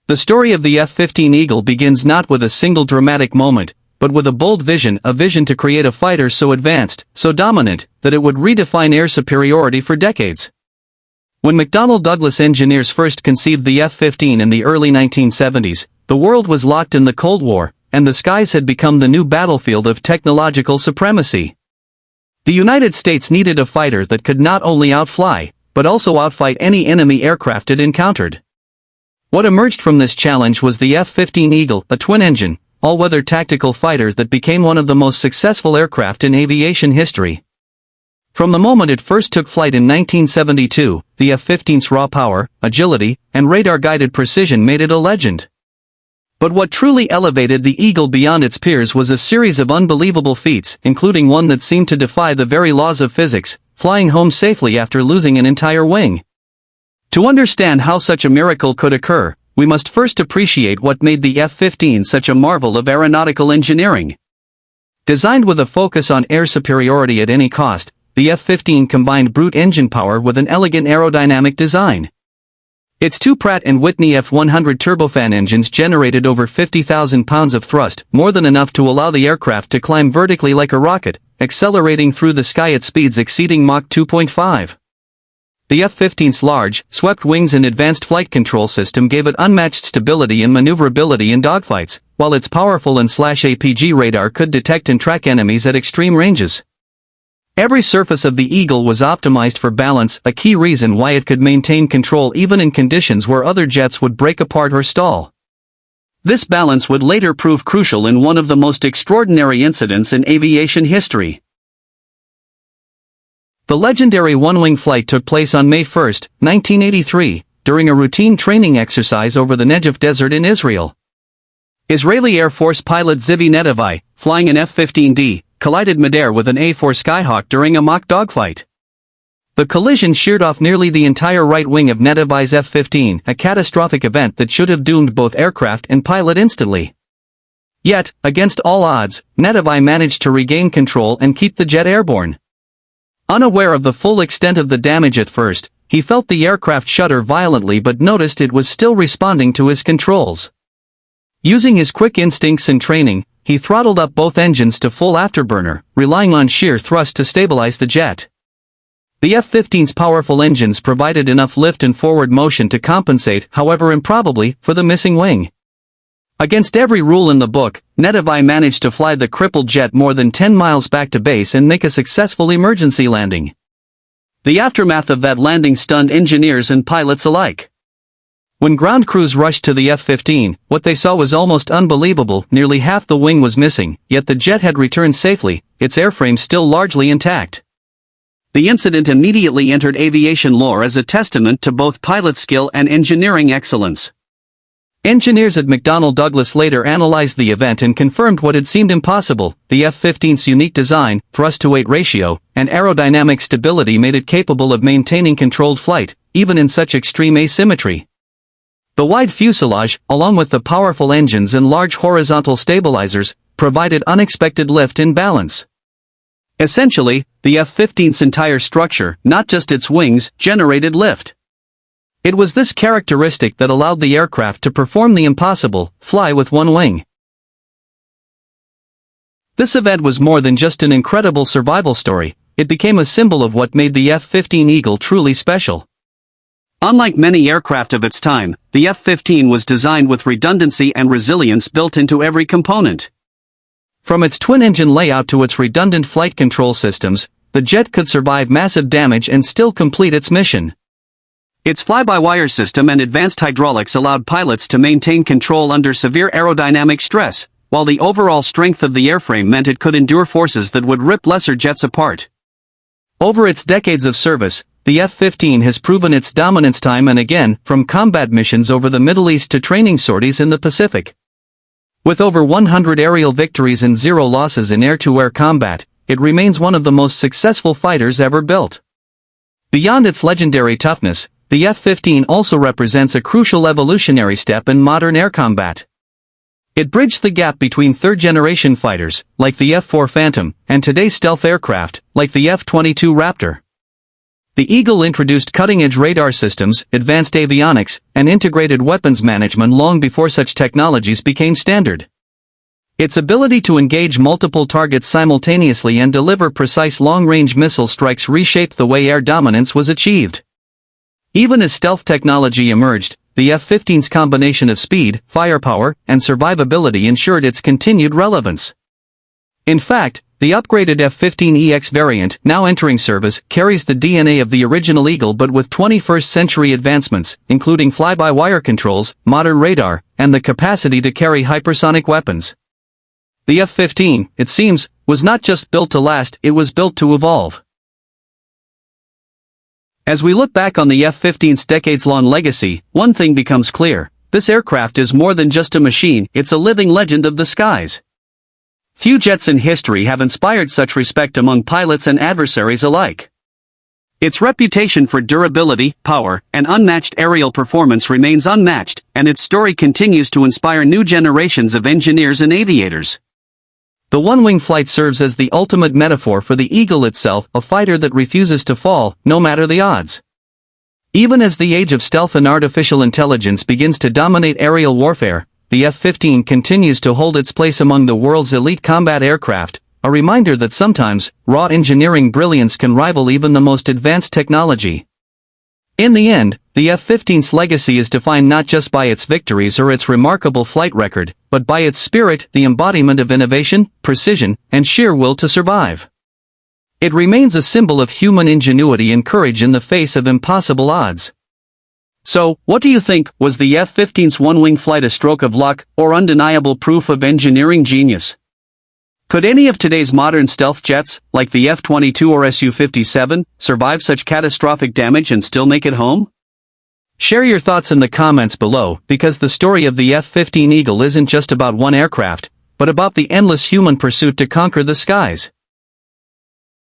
The story of the F-15 Eagle begins not with a single dramatic moment, but with a bold vision, a vision to create a fighter so advanced, so dominant, that it would redefine air superiority for decades. When McDonnell Douglas engineers first conceived the F-15 in the early 1970s, the world was locked in the Cold War, and the skies had become the new battlefield of technological supremacy. The United States needed a fighter that could not only outfly, but also outfight any enemy aircraft it encountered. What emerged from this challenge was the F-15 Eagle, a twin-engine, all-weather tactical fighter that became one of the most successful aircraft in aviation history. From the moment it first took flight in 1972, the F-15's raw power, agility, and radar-guided precision made it a legend. But what truly elevated the Eagle beyond its peers was a series of unbelievable feats, including one that seemed to defy the very laws of physics, flying home safely after losing an entire wing. To understand how such a miracle could occur, we must first appreciate what made the F-15 such a marvel of aeronautical engineering. Designed with a focus on air superiority at any cost, the F-15 combined brute engine power with an elegant aerodynamic design. Its two Pratt & Whitney F-100 turbofan engines generated over 50,000 pounds of thrust, more than enough to allow the aircraft to climb vertically like a rocket, accelerating through the sky at speeds exceeding Mach 2.5. The F-15's large, swept wings and advanced flight control system gave it unmatched stability and maneuverability in dogfights, while its powerful APG radar could detect and track enemies at extreme ranges. Every surface of the Eagle was optimized for balance, a key reason why it could maintain control even in conditions where other jets would break apart or stall. This balance would later prove crucial in one of the most extraordinary incidents in aviation history. The legendary one-wing flight took place on May 1, 1983, during a routine training exercise over the Negev Desert in Israel. Israeli Air Force pilot Zivi Netevai, flying an F-15D, collided midair with an A-4 Skyhawk during a mock dogfight. The collision sheared off nearly the entire right wing of Netevai's F-15, a catastrophic event that should have doomed both aircraft and pilot instantly. Yet, against all odds, Netevai managed to regain control and keep the jet airborne. Unaware of the full extent of the damage at first, he felt the aircraft shudder violently but noticed it was still responding to his controls. Using his quick instincts and training, he throttled up both engines to full afterburner, relying on sheer thrust to stabilize the jet. The F-15's powerful engines provided enough lift and forward motion to compensate, however improbably, for the missing wing. Against every rule in the book, Netevai managed to fly the crippled jet more than 10 miles back to base and make a successful emergency landing. The aftermath of that landing stunned engineers and pilots alike. When ground crews rushed to the F-15, what they saw was almost unbelievable. Nearly half the wing was missing, yet the jet had returned safely, its airframe still largely intact. The incident immediately entered aviation lore as a testament to both pilot skill and engineering excellence. Engineers at McDonnell Douglas later analyzed the event and confirmed what had seemed impossible: the F-15's unique design, thrust-to-weight ratio, and aerodynamic stability made it capable of maintaining controlled flight, even in such extreme asymmetry. The wide fuselage, along with the powerful engines and large horizontal stabilizers, provided unexpected lift and balance. Essentially, the F-15's entire structure, not just its wings, generated lift. It was this characteristic that allowed the aircraft to perform the impossible: fly with one wing. This event was more than just an incredible survival story, it became a symbol of what made the F-15 Eagle truly special. Unlike many aircraft of its time, the F-15 was designed with redundancy and resilience built into every component. From its twin-engine layout to its redundant flight control systems, the jet could survive massive damage and still complete its mission. Its fly-by-wire system and advanced hydraulics allowed pilots to maintain control under severe aerodynamic stress, while the overall strength of the airframe meant it could endure forces that would rip lesser jets apart. Over its decades of service, the F-15 has proven its dominance time and again, from combat missions over the Middle East to training sorties in the Pacific. With over 100 aerial victories and 0 losses in air-to-air combat, it remains one of the most successful fighters ever built. Beyond its legendary toughness, the F-15 also represents a crucial evolutionary step in modern air combat. It bridged the gap between third-generation fighters, like the F-4 Phantom, and today's stealth aircraft, like the F-22 Raptor. The Eagle introduced cutting-edge radar systems, advanced avionics, and integrated weapons management long before such technologies became standard. Its ability to engage multiple targets simultaneously and deliver precise long-range missile strikes reshaped the way air dominance was achieved. Even as stealth technology emerged, the F-15's combination of speed, firepower, and survivability ensured its continued relevance. In fact, the upgraded F-15EX variant, now entering service, carries the DNA of the original Eagle but with 21st-century advancements, including fly-by-wire controls, modern radar, and the capacity to carry hypersonic weapons. The F-15, it seems, was not just built to last, it was built to evolve. As we look back on the F-15's decades-long legacy, one thing becomes clear: this aircraft is more than just a machine, it's a living legend of the skies. Few jets in history have inspired such respect among pilots and adversaries alike. Its reputation for durability, power, and unmatched aerial performance remains unmatched, and its story continues to inspire new generations of engineers and aviators. The one-wing flight serves as the ultimate metaphor for the Eagle itself, a fighter that refuses to fall, no matter the odds. Even as the age of stealth and artificial intelligence begins to dominate aerial warfare, the F-15 continues to hold its place among the world's elite combat aircraft, a reminder that sometimes, raw engineering brilliance can rival even the most advanced technology. In the end, the F-15's legacy is defined not just by its victories or its remarkable flight record, but by its spirit, the embodiment of innovation, precision, and sheer will to survive. It remains a symbol of human ingenuity and courage in the face of impossible odds. So, what do you think? Was the F-15's one-wing flight a stroke of luck, or undeniable proof of engineering genius? Could any of today's modern stealth jets, like the F-22 or Su-57, survive such catastrophic damage and still make it home? Share your thoughts in the comments below, because the story of the F-15 Eagle isn't just about one aircraft, but about the endless human pursuit to conquer the skies.